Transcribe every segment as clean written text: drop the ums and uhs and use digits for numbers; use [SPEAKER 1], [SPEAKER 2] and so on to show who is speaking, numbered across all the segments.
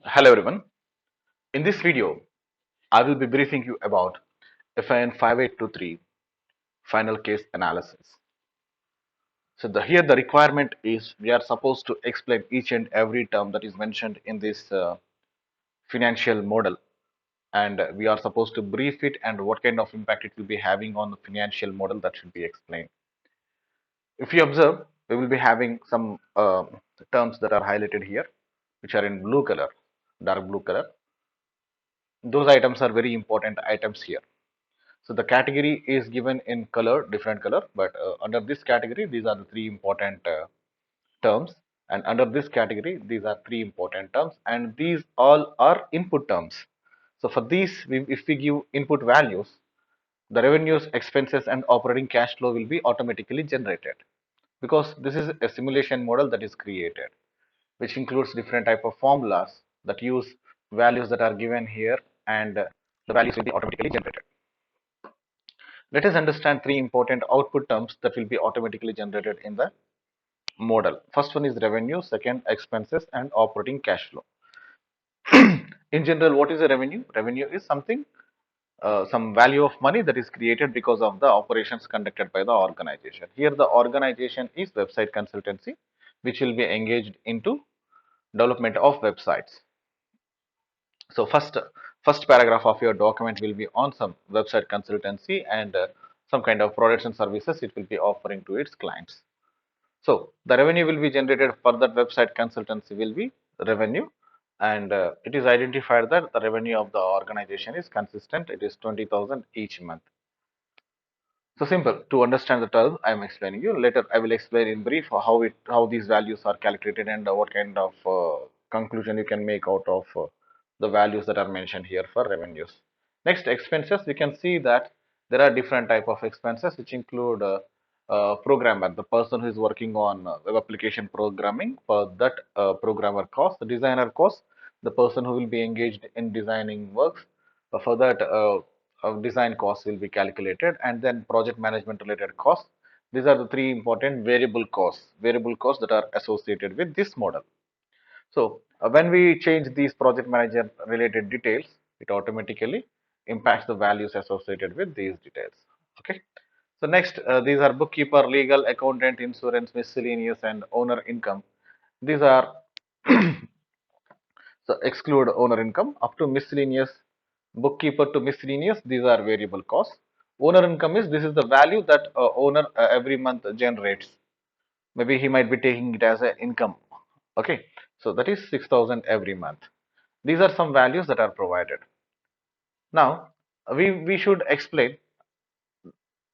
[SPEAKER 1] Hello everyone. In this video, I will be briefing you about FIN5823 final case analysis. So here the requirement is we are supposed to explain each and every term that is mentioned in this financial model, and we are supposed to brief it and what kind of impact it will be having on the financial model that should be explained. If you observe, we will be having some terms that are highlighted here, which are in blue color, dark blue color. Those items are very important items here. So the category is given in color, different color, but under this category, these are the three important terms. And under this category, these are three important terms, and these all are input terms. So for these, if we give input values, the revenues, expenses, and operating cash flow will be automatically generated because this is a simulation model that is created, which includes different type of formulas that use values that are given here, and the values will be automatically generated. Let us understand three important output terms that will be automatically generated in the model. First one is revenue, second expenses, and operating cash flow. In general, what is a revenue? Revenue is something, some value of money that is created because of the operations conducted by the organization. Here the organization is website consultancy, which will be engaged into development of websites. So first paragraph of your document will be on some website consultancy and some kind of products and services it will be offering to its clients. So the revenue will be generated for that website consultancy will be revenue, and it is identified that the revenue of the organization is consistent. It is 20,000 each month. So simple to understand the term I am explaining you. Later I will explain in brief how these values are calculated and what kind of conclusion you can make out of the values that are mentioned here for revenues. Next, expenses. We can see that there are different type of expenses which include programmer, the person who is working on web application programming, for that programmer cost, the designer cost, the person who will be engaged in designing works, for that design costs will be calculated, and then project management related costs. These are the three important variable costs that are associated with this model. So when we change these project manager related details, it automatically impacts the values associated with these details. Okay. So next, these are bookkeeper, legal, accountant, insurance, miscellaneous, and owner income. These are so exclude owner income up to miscellaneous, bookkeeper to miscellaneous. These are variable costs. Owner income is this is the value that owner every month generates. Maybe he might be taking it as an income. Okay, so that is 6,000 every month. These are some values that are provided. Now we should explain.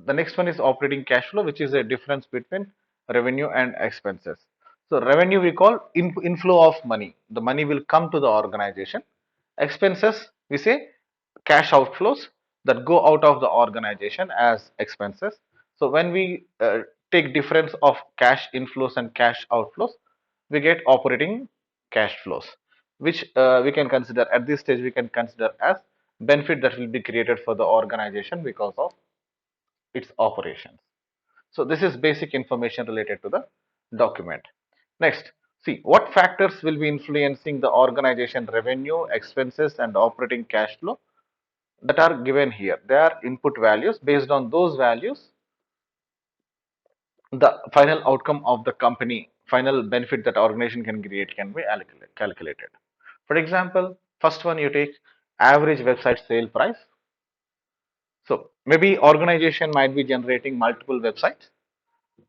[SPEAKER 1] The next one is operating cash flow, which is a difference between revenue and expenses. So revenue we call inflow of money. The money will come to the organization. Expenses we say cash outflows that go out of the organization as expenses. So when we take difference of cash inflows and cash outflows, we get operating cash flows, which we can consider at this stage we can consider as benefit that will be created for the organization because of its operations. So this is basic information related to the document. Next, see what factors will be influencing the organization revenue, expenses, and operating cash flow that are given here. They are input values. Based on those values, the final outcome of the company, final benefit that organization can create can be calculated. For example, first one you take average website sale price. So maybe organization might be generating multiple websites.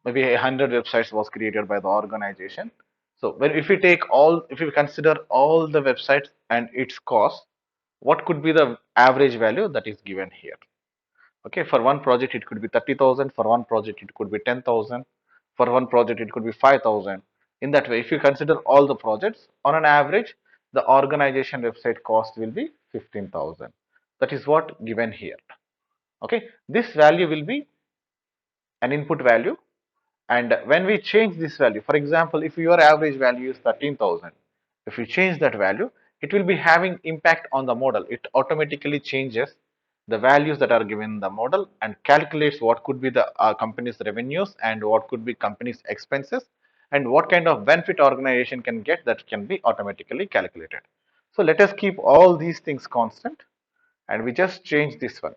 [SPEAKER 1] Maybe 100 websites was created by the organization. So when if we take all, if we consider all the websites and its cost, what could be the average value that is given here? Okay, for one project it could be 30,000, for one project it could be 10,000, for one project it could be 5,000. In that way, if you consider all the projects, on an average, the organization website cost will be 15,000. That is what given here. Okay, this value will be an input value, and when we change this value, for example, if your average value is 13,000, if you change that value, it will be having impact on the model. It automatically changes the values that are given in the model and calculates what could be the company's revenues and what could be company's expenses and what kind of benefit organization can get, that can be automatically calculated. So let us keep all these things constant and we just change this one.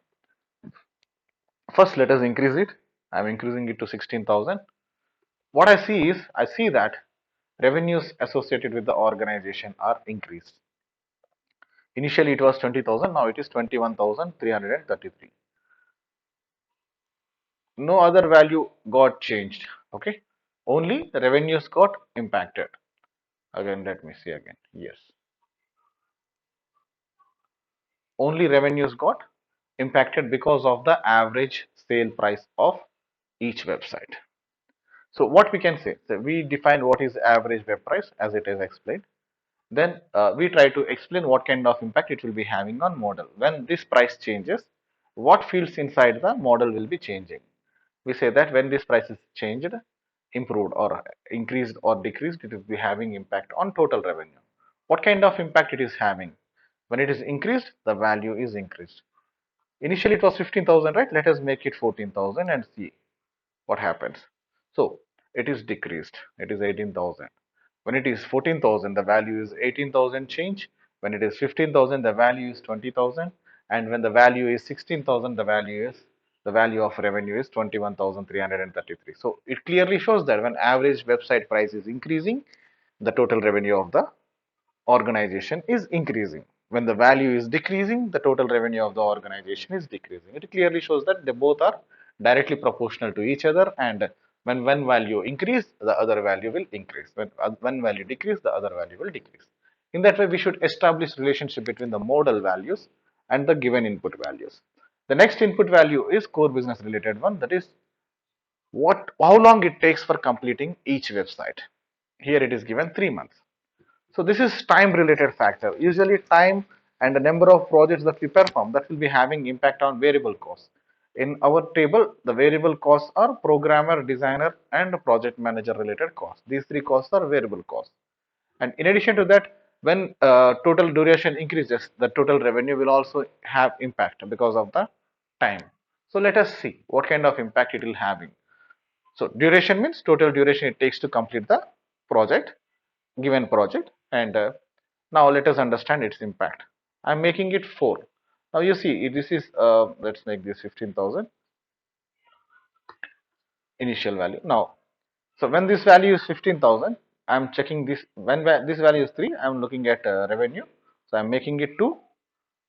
[SPEAKER 1] First, let us increase it. I'm increasing it to 16,000. What I see is, I see that revenues associated with the organization are increased. Initially, it was 20,000. Now it is 21,333. No other value got changed. Okay. Only the revenues got impacted. Again, let me see again. Yes. Only revenues got impacted because of the average sale price of each website. So what we can say, so we define what is average web price as it is explained. Then we try to explain what kind of impact it will be having on model. When this price changes, what fields inside the model will be changing. We say that when this price is changed, improved or increased or decreased, it will be having impact on total revenue. What kind of impact it is having? When it is increased, the value is increased. Initially it was 15,000, right? Let us make it 14,000 and see what happens. So it is decreased. It is 18,000. When it is 14,000, the value is 18,000 change. When it is 15,000, the value is 20,000. And when the value is 16,000, the value of revenue is 21,333. So it clearly shows that when average website price is increasing, the total revenue of the organization is increasing. When the value is decreasing, the total revenue of the organization is decreasing. It clearly shows that they both are directly proportional to each other, and when one value increase, the other value will increase. When one value decrease, the other value will decrease. In that way, we should establish relationship between the model values and the given input values. The next input value is core business related one, that is how long it takes for completing each website. Here it is given 3 months. So this is time related factor. Usually time and the number of projects that we perform, that will be having impact on variable costs. In our table, the variable costs are programmer, designer and project manager related costs. These three costs are variable costs. And in addition to that, when total duration increases, the total revenue will also have impact because of the time. So let us see what kind of impact it will having. So duration means total duration it takes to complete the project, given project, and now let us understand its impact. I'm making it 4. Now you see this is let's make this 15,000 initial value. Now, so when this value is 15,000, I'm checking this. When this value is 3, I'm looking at revenue. So I'm making it 2.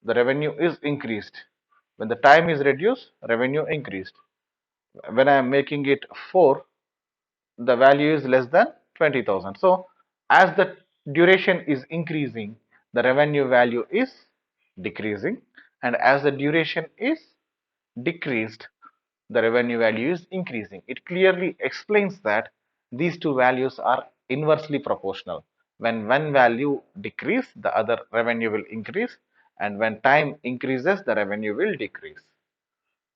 [SPEAKER 1] The revenue is increased. When the time is reduced, revenue increased. When I am making it 4, the value is less than 20,000. So as the duration is increasing, the revenue value is decreasing, and as the duration is decreased, the revenue value is increasing. It clearly explains that these two values are inversely proportional. When one value decrease, the other revenue will increase, and when time increases, the revenue will decrease.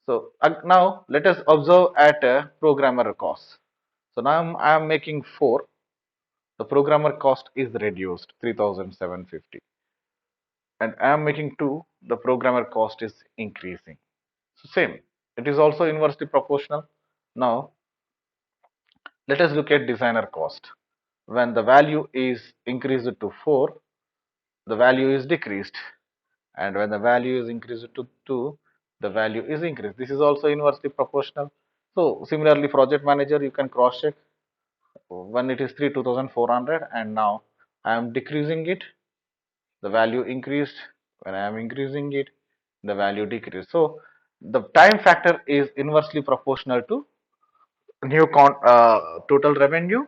[SPEAKER 1] So now let us observe at programmer cost. So now I am making 4. The programmer cost is reduced 3,750. And I am making 2. The programmer cost is increasing. So same. It is also inversely proportional. Now let us look at designer cost. When the value is increased to 4, the value is decreased. And when the value is increased to 2, the value is increased. This is also inversely proportional. So similarly, project manager, you can cross check. When it is 3 2,400, and now I am decreasing it, the value increased. When I am increasing it, the value decreased. So the time factor is inversely proportional to total revenue,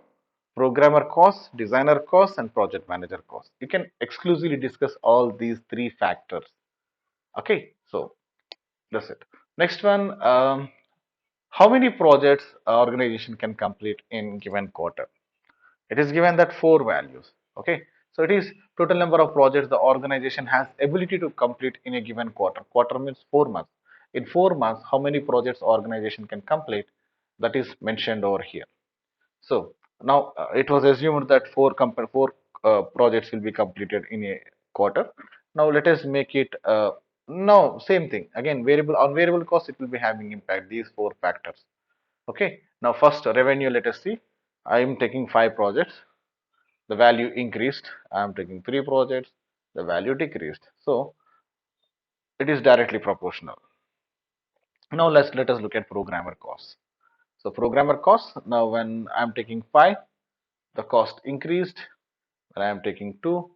[SPEAKER 1] programmer cost, designer cost, and project manager cost. You can exclusively discuss all these three factors. Okay, so that's it. Next one, how many projects organization can complete in given quarter? It is given that 4 values. Okay, so it is total number of projects the organization has ability to complete in a given quarter. Quarter means 4 months. In 4 months, how many projects organization can complete? That is mentioned over here. So now it was assumed that four projects will be completed in a quarter. Now let us make it now same thing again. Variable on variable cost, it will be having impact these 4 factors. Okay. Now first revenue. Let us see. I am taking 5 projects. The value increased. I am taking 3 projects. the value decreased. So it is directly proportional. Now let us look at programmer costs. So programmer costs, now when I'm taking 5, the cost increased. When I am taking 2,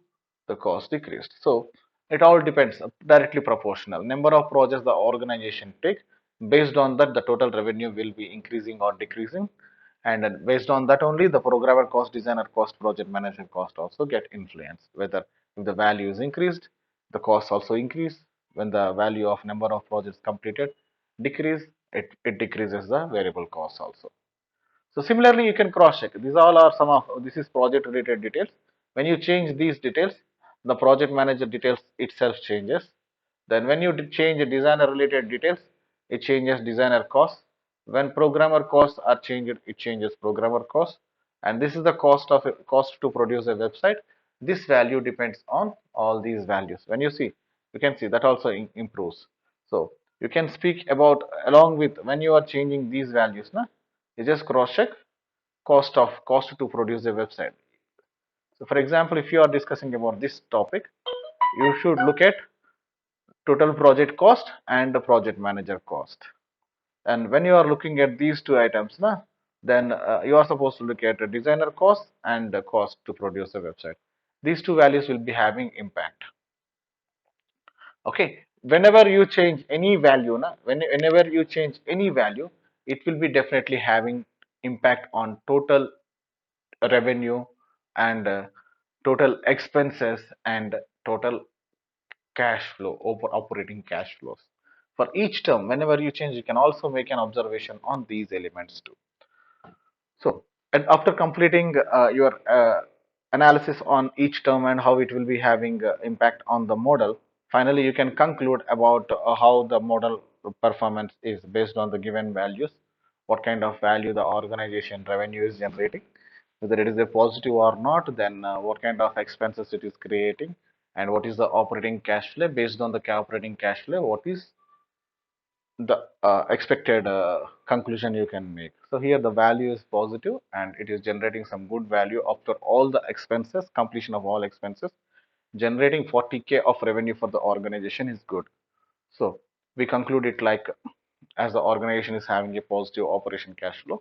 [SPEAKER 1] the cost decreased. So it all depends, directly proportional. Number of projects the organization take, based on that the total revenue will be increasing or decreasing. And then based on that only the programmer cost, designer cost, project manager cost also get influenced. Whether if the value is increased, the cost also increase. When the value of number of projects completed decrease, it decreases the variable cost also. So similarly, you can cross check. These all are some of this is project related details. When you change these details, the project manager details itself changes. Then when you change designer related details, it changes designer costs. When programmer costs are changed, it changes programmer costs. And this is the cost to produce a website. This value depends on all these values. When you see, you can see that also improves. So you can speak about along with when you are changing these values, na, you just cross check cost to produce a website. So for example, if you are discussing about this topic, you should look at total project cost and the project manager cost. And when you are looking at these two items, na, then you are supposed to look at the designer cost and the cost to produce a website. These two values will be having impact. Okay, whenever you change any value, na, whenever you change any value, it will be definitely having impact on total revenue and total expenses and total cash flow over operating cash flows. For each term, whenever you change, you can also make an observation on these elements too. So, and after completing your analysis on each term and how it will be having impact on the model, finally you can conclude about how the model performance is based on the given values, what kind of value the organization revenue is generating, whether it is a positive or not, then what kind of expenses it is creating, and what is the operating cash flow. Based on the operating cash flow, what is the expected conclusion you can make. So here the value is positive and it is generating some good value after all the expenses, completion of all expenses. Generating 40K of revenue for the organization is good. So we conclude it like, as the organization is having a positive operation cash flow,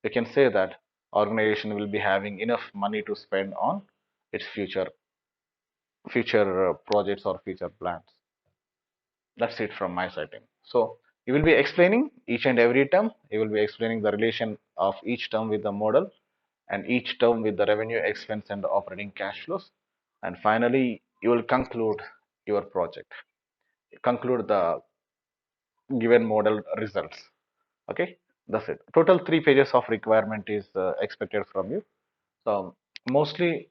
[SPEAKER 1] we can say that organization will be having enough money to spend on its future projects or future plans. That's it from my side. So you will be explaining each and every term. You will be explaining the relation of each term with the model and each term with the revenue, expense, and the operating cash flows. And finally, you will conclude your project. Conclude the given model results. Okay, that's it. Total 3 pages of requirement is expected from you. So mostly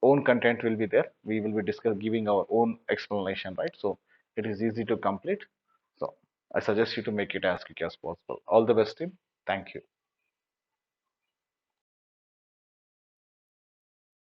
[SPEAKER 1] own content will be there. We will be giving our own explanation, right? So it is easy to complete. So I suggest you to make it as quick as possible. All the best, team. Thank you.